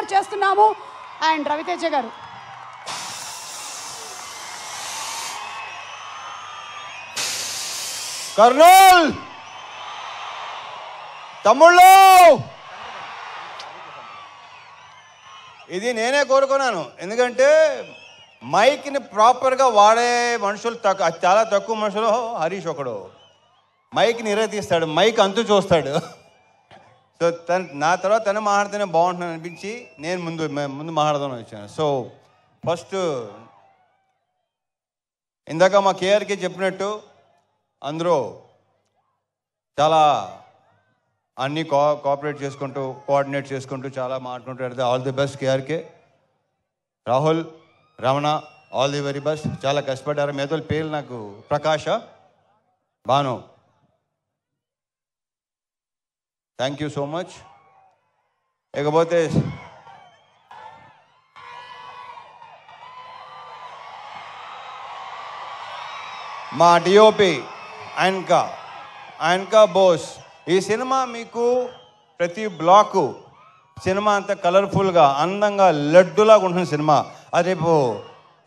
గారు చేస్తున్నాము. అండ్ రవితేజ గారు. కర్నూల్ తమ్ముళ్ళు, ఇది నేనే కోరుకున్నాను. ఎందుకంటే మైక్ని ప్రాపర్గా వాడే మనుషులు చాలా తక్కువ మనుషులు. హరీష్ ఒకడు మైక్ని ఇరగతీస్తాడు, మైక్ అంతు చూస్తాడు. సో నా తర్వాత తను మాట్లాడితేనే బాగుంటుందని అనిపించి నేను ముందు మాట్లాడదామని వచ్చాను. సో ఫస్ట్ ఇందాక మా కేఆర్కి చెప్పినట్టు అందరూ చాలా అన్నీ కోఆపరేట్ చేసుకుంటూ కోఆర్డినేట్ చేసుకుంటూ చాలా మాట్లాడుకుంటూ all the best KRK. Rahul, Ramana, all the very best. చాలా కష్టపడ్డారు. మేతల పేర్లు నాకు Prakash, Bhanu, thank you so much. ఇకపోతే మా డిఓపి ఆయనకా బోస్. ఈ సినిమా మీకు ప్రతి బ్లాకు సినిమా అంతా కలర్ఫుల్గా అందంగా లడ్డులాగా ఉంటుంది సినిమా. అది రేపు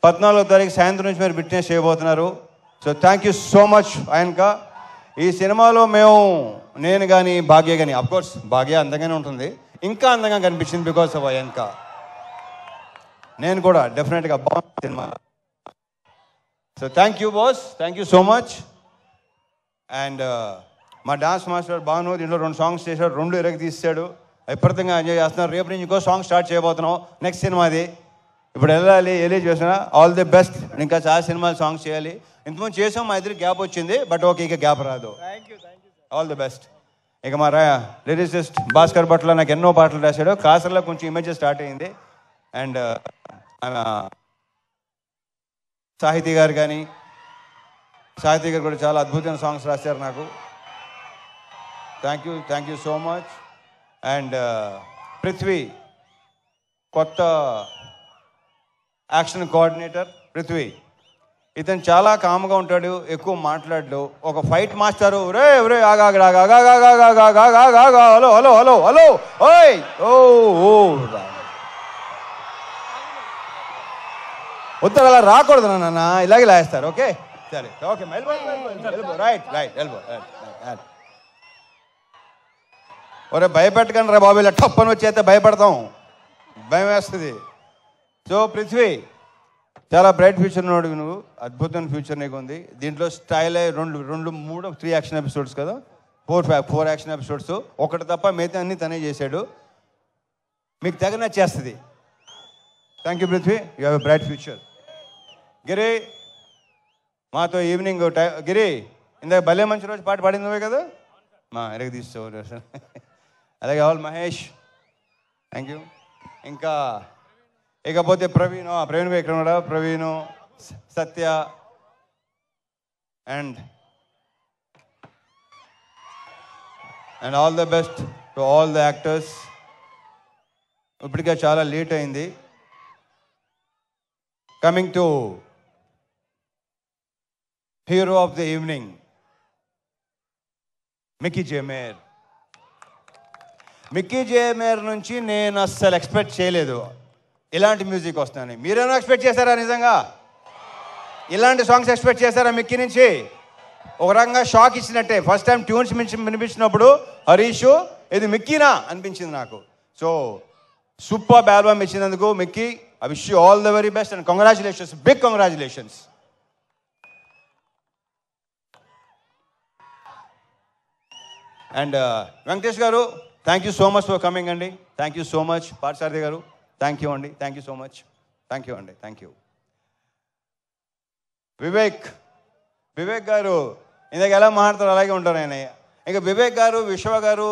14వ తారీఖు సాయంత్రం నుంచి మీరు బిట్నెస్ చేయబోతున్నారు. So thank you so much ఆయనకా. ఈ సినిమాలో నేను కానీ భాగ్య కానీ, అఫ్కోర్స్ భాగ్య అందంగానే ఉంటుంది, ఇంకా అందంగా కనిపించింది బికాస్ ఆఫ్ ఆయనకా. నేను కూడా డెఫినెట్గా బాగుంది cinema. So thank you boss, thank you so much. And మా డాన్స్ మాస్టర్ భాను దీంట్లో 2 సాంగ్స్ చేశాడు, 2 ఎరగ తీసాడు, విపరీతంగా ఎంజాయ్ చేస్తున్నారు. రేపు నుంచి ఇంకో సాంగ్ స్టార్ట్ చేయబోతున్నాం, నెక్స్ట్ సినిమాది. ఇప్పుడు వెళ్ళాలి, చేసిన ఆల్ ది బెస్ట్. ఇంకా చాలా సినిమాలు సాంగ్స్ చేయాలి. ఇంతకుముందు చేసాం, మా ఇద్దరికి గ్యాప్ వచ్చింది, బట్ ఓకే ఇక గ్యాప్ రాదు. All the best. ఇక మా లిరిసిస్ట్ భాస్కర్ భట్ల నాకు ఎన్నో పాటలు రాశాడు. కాసర్లో కొంచెం ఇమేజ్ స్టార్ట్ అయింది. అండ్ సాహితీ గారు కూడా చాలా అద్భుతమైన సాంగ్స్ రాశారు నాకు. Thank you so much. And Prithvi, కొత్త యాక్షన్ కోఆర్డినేటర్ పృథ్వీ. ఇతను చాలా కామ్గా ఉంటాడు, ఎక్కువ మాట్లాడు. ఒక fight master, hello hello hello hello ఓయ్ ఓ ఉత్తర అలా రాకూడదు నాన్న, ఇలాగే లాగేస్తారు. ఓకే సరే, ఓకే రైట్ ఎల్బో. ఒరే భయపెట్టకండి రా బాబు, ఇలా టప్పని వచ్చేస్తే భయపడతాం, భయం వేస్తుంది. సో పృథ్వీ, చాలా బ్రైట్ ఫ్యూచర్ ఉన్నాడు నువ్వు, అద్భుతమైన ఫ్యూచర్ నీకు ఉంది. దీంట్లో స్టైల్ 3 యాక్షన్ ఎపిసోడ్స్ కదా, 4 యాక్షన్ ఎపిసోడ్స్, ఒకటి తప్ప మిగతా అన్ని తనే చేశాడు. మీకు తెగ నచ్చేస్తుంది. Thank you Prithvi, you have a bright future. Giri, మాతో ఈవినింగ్ గిరి ఇందాక భలే మంచి రోజు పాట పాడింది నువ్వే కదా, మా ఎరగ తీసుకో. అలాగే ఆల్ మహేష్, థ్యాంక్ యూ. ఇంకా ఇకపోతే ప్రవీణ్ ఎక్కడ ఉన్నాడా, Praveen, Satya and all the best to all the actors. ఇప్పటికే చాలా లేట్ అయింది. Coming to hero of the evening, Mickey J Meyer నుంచి నేను అస్సలు ఎక్స్పెక్ట్ చేయలేదు ఇలాంటి మ్యూజిక్ వస్తుందని. మీరేమో ఎక్స్పెక్ట్ చేశారా? నిజంగా ఇలాంటి సాంగ్స్ ఎక్స్పెక్ట్ చేశారా మిక్కీ నుంచి? ఒక రకంగా షాక్ ఇచ్చినట్టే. ఫస్ట్ టైం ట్యూన్స్ వినిపించినప్పుడు హరీష్ ఇది మిక్కీనా అనిపించింది నాకు. సో సూపర్ ఆల్బమ్ ఇచ్చినందుకు Mickey, I wish you all the very best and congratulations, big congratulations. And Venkatesh garu, thank you so much for coming అండి. Thank you so much. Parthasarathi garu, thank you అండి. Thank you so much. Thank you అండి. Thank you. Vivek garu ఇందాక ఎలా మాట్లాడతారు అలాగే ఉంటారు ఆయన. ఇంకా వివేక్ గారు, విశ్వ గారు,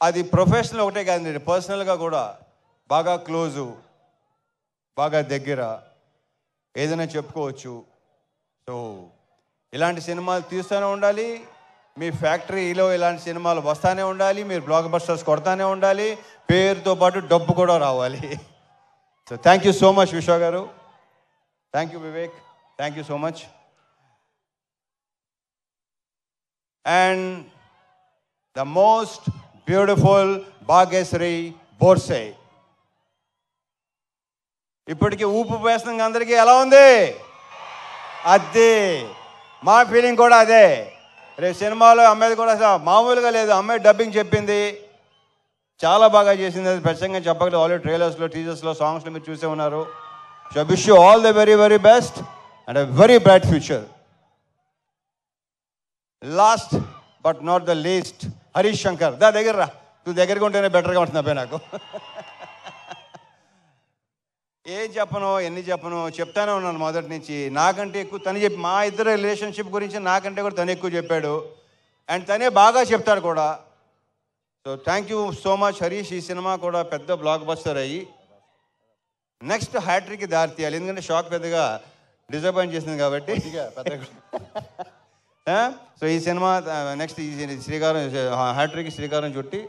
అది ప్రొఫెషనల్ ఒకటే కాదండి, పర్సనల్గా కూడా బాగా క్లోజు, బాగా దగ్గర, ఏదైనా చెప్పుకోవచ్చు. సో ఇలాంటి సినిమాలు తీస్తూనే ఉండాలి, మీ ఫ్యాక్టరీలో ఇలాంటి సినిమాలు వస్తూనే ఉండాలి, మీరు బ్లాక్ బస్టర్స్ కొడతానే ఉండాలి, పేరుతో పాటు డబ్బు కూడా రావాలి. So thank you so much Vishwa గారు. Thank you Vivek, thank you so much. And the most beautiful Bhagyashree Borse. ఇప్పటికీ ఊపు వేస్తున్న అందరికీ ఎలా ఉంది? అదే మా ఫీలింగ్ కూడా అదే. రేపు సినిమాలో అమ్మాయిది కూడా మామూలుగా లేదు. అమ్మాయి డబ్బింగ్ చెప్పింది, చాలా బాగా చేసింది. అది ప్రత్యేకంగా చెప్పగలదు. ఆల్రెడీ ట్రైలర్స్లో, టీజర్స్లో, సాంగ్స్లో మీరు చూసే ఉన్నారు. So wish you all the very very best and a very bright future. Last but not the least, Harish Shankar. దగ్గర రా, నువ్వు దగ్గరగా ఉంటేనే బెటర్గా ఉంటుంది అబ్బాయి నాకు. ఏం చెప్పను, ఎన్ని చెప్పను, చెప్తానే ఉన్నాను మొదటి నుంచి. నాకంటే ఎక్కువ తను చెప్పి, మా ఇద్దరు రిలేషన్షిప్ గురించి నాకంటే కూడా తను ఎక్కువ చెప్పాడు. అండ్ తనే బాగా చెప్తాడు కూడా. So thank you so much Harish. ఈ సినిమా కూడా పెద్ద బ్లాక్ బస్టర్ అయ్యి నెక్స్ట్ హ్యాట్రిక్కి దారి తీయాలి. ఎందుకంటే షాక్ పెద్దగా డిసప్పాయింట్ చేసింది కాబట్టి. సో ఈ సినిమా నెక్స్ట్ ఈ శ్రీకారం హ్యాట్రిక్ శ్రీకారం చుట్టి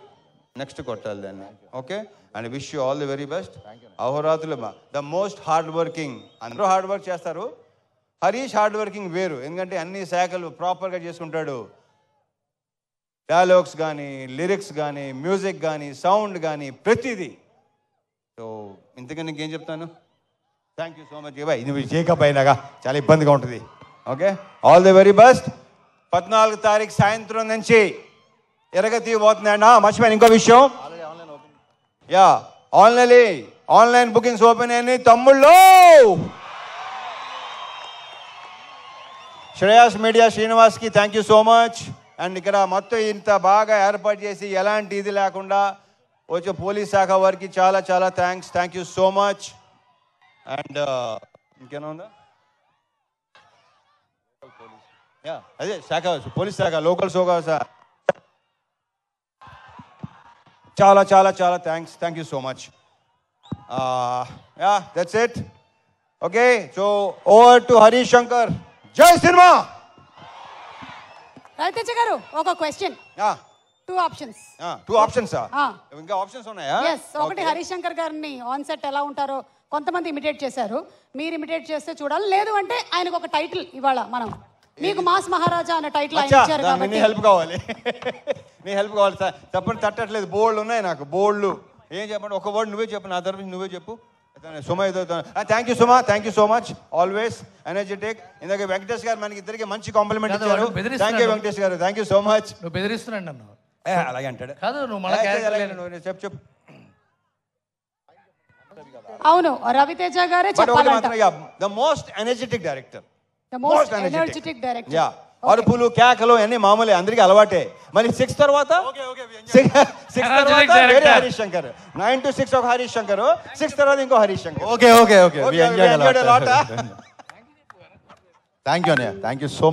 నెక్స్ట్ కొట్టాలి దాన్ని. Okay, and wish you all the very best. అహోరాత్రులు ద మోస్ట్ హార్డ్ వర్కింగ్. అందరూ హార్డ్ వర్క్ చేస్తారు, హరీష్ హార్డ్ వర్కింగ్ వేరు. ఎందుకంటే అన్ని శాఖలు ప్రాపర్గా చేసుకుంటాడు. డైలాగ్స్ కానీ, లిరిక్స్ కానీ, మ్యూజిక్ కానీ, సౌండ్ కానీ, ప్రతిదీ. సో ఇంతకన్నా ఇంకేం చెప్తాను. Thank you so much. Boy, నువ్వు చేకప్ అయినాగా చాలా ఇబ్బందిగా ఉంటుంది. Okay, all the very best. 14 తారీఖు సాయంత్రం నుంచి ఎరగతి పోతున్నాయన్నా. మర్చిపోయాను ఇంకో విషయం. యా, ఆన్లైన్ బుకింగ్స్ ఓపెన్ అయినాయి తమ్ముళ్ళు. శ్రేయాస్ మీడియా శ్రీనివాస్కి thank you so much. And ఇక్కడ మొత్తం ఇంత బాగా ఏర్పాటు చేసి ఎలాంటి ఇది లేకుండా వచ్చే పోలీస్ శాఖ వారికి చాలా చాలా thanks. Thank you so much. And ఇంకేనా ఉందా? యా, అదే శాఖ, పోలీస్ శాఖ, లోకల్ శాఖ. చాలా చాలా చాలా thanks. Thank you so much. Yeah, that's it. Okay, so over to Harish Shankar. జై సినిమా. రవితేజ గారు ఒక క్వశ్చన్. 2 ఆప్షన్స్. 2 ఆప్షన్సా? ఇంకా ఆప్షన్స్ ఉన్నాయా? ఎస్. ఒకటి, హరీష్ శంకర్ గారిని ఆన్ సెట్ ఎలా ఉంటారో కొంతమంది ఇమిటేట్ చేశారు, మీరు ఇమిటేట్ చేస్తే చూడాలి. లేదు అంటే ఆయనకు ఒక టైటిల్ ఇవాళ మనం, మీకు మాస్ మహారాజా అనే టైటిల్ ఆయన ఇచ్చారు కాబట్టి నీ హెల్ప్ కావాలి. నీ హెల్ప్ కావాలి సార్. చెప్పండి, తట్టట్లేదు. బోల్డ్ ఉన్నాయి నాకు, బోల్డ్. ఏం చెప్పండి, ఒక వర్డ్ నువ్వే చెప్పు, నా తరఫు నువ్వే చెప్పు. సుమ ఏదో. Thank you Suma, thank you so much. Always energetic. ఇందాక వెంకటేష్ గారు మనకి ఇద్దరికి మంచి కాంప్లిమెంట్ ఇచ్చారు. Thank you Venkatesh garu, thank you so much. నువ్వు బెదిరిస్తున్నాడు నన్ను. అలాగే అంటాడు. కాదు, నువ్వు చెప్పు. అవును, రవితేజ గారే చెప్పాలంట. The most energetic director. The most energetic director. Yeah, అరుపులు కేకలు అన్ని మామూలే, అందరికీ అలవాటే. మరి 6 తర్వాత వేరే హరీష్ శంకర్. 9 to 6 ఒక హరీష్ శంకర్, 6 తర్వాత ఇంకో Harish Shankar. Okay. Thank you అన్నయ్య, థ్యాంక్ యూ సో